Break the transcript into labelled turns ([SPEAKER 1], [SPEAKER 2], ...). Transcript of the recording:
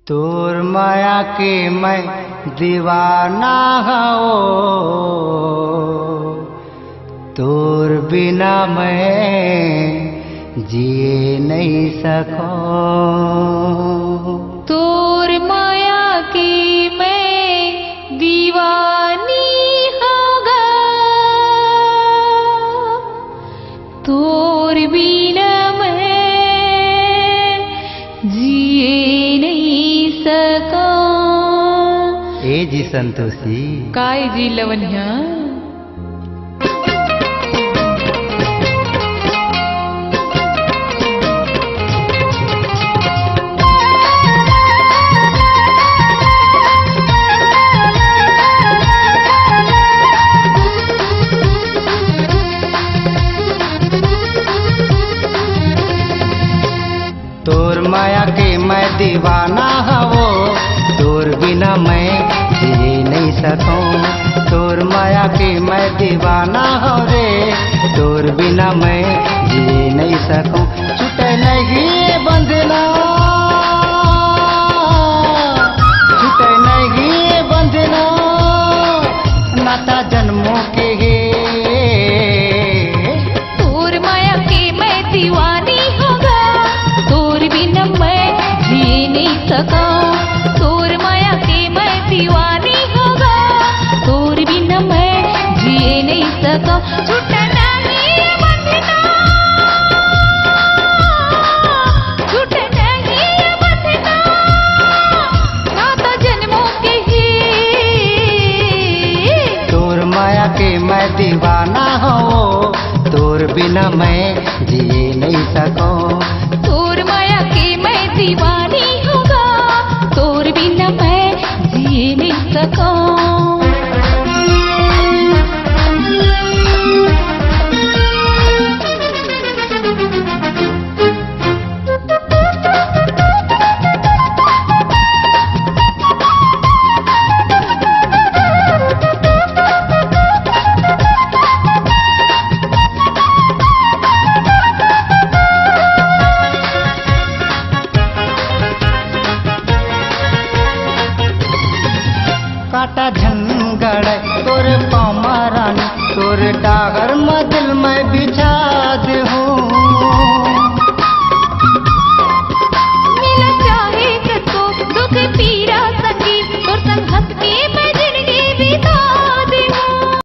[SPEAKER 1] तोर माया के मैं दीवाना हो, तोर बिना मैं जिए नहीं सकूं।
[SPEAKER 2] तोर माया की मैं दीवानी होगा, तोर बिना मैं जिए नहीं सकूं।
[SPEAKER 1] ए जी संतोषी
[SPEAKER 2] काय जी लवन्या
[SPEAKER 1] तोर माया के मैं दीवाना हो, तोर बिना मैं जिए नहीं सकूं। तोर माया के मैं दीवाना हो रे, तोर बिना मैं जिए नहीं सकूं। छूटे नहीं बंधना, छूटे नहीं बंधना, नाता जन्मों के है।
[SPEAKER 2] तोर माया के मैं दीवानी होगा, तोर बिना मैं जिए नहीं सकूं। तोर माया के मैं दीवानी होगा, तोर बिना मैं जिए नहीं सकूं। छूटे नहीं बंधना, छूटे नहीं बंधना, नाता जन्मों के है।
[SPEAKER 1] तोर माया के मैं दीवाना हो, तोर बिना मैं जिए नहीं सकूं।
[SPEAKER 2] तोर माया के मैं दीवानी होगा, तोर बिना मैं जिए नहीं सकूं।
[SPEAKER 1] काटा झंगड़ तोर पामरानी, तोर डागर मदिल में बिछा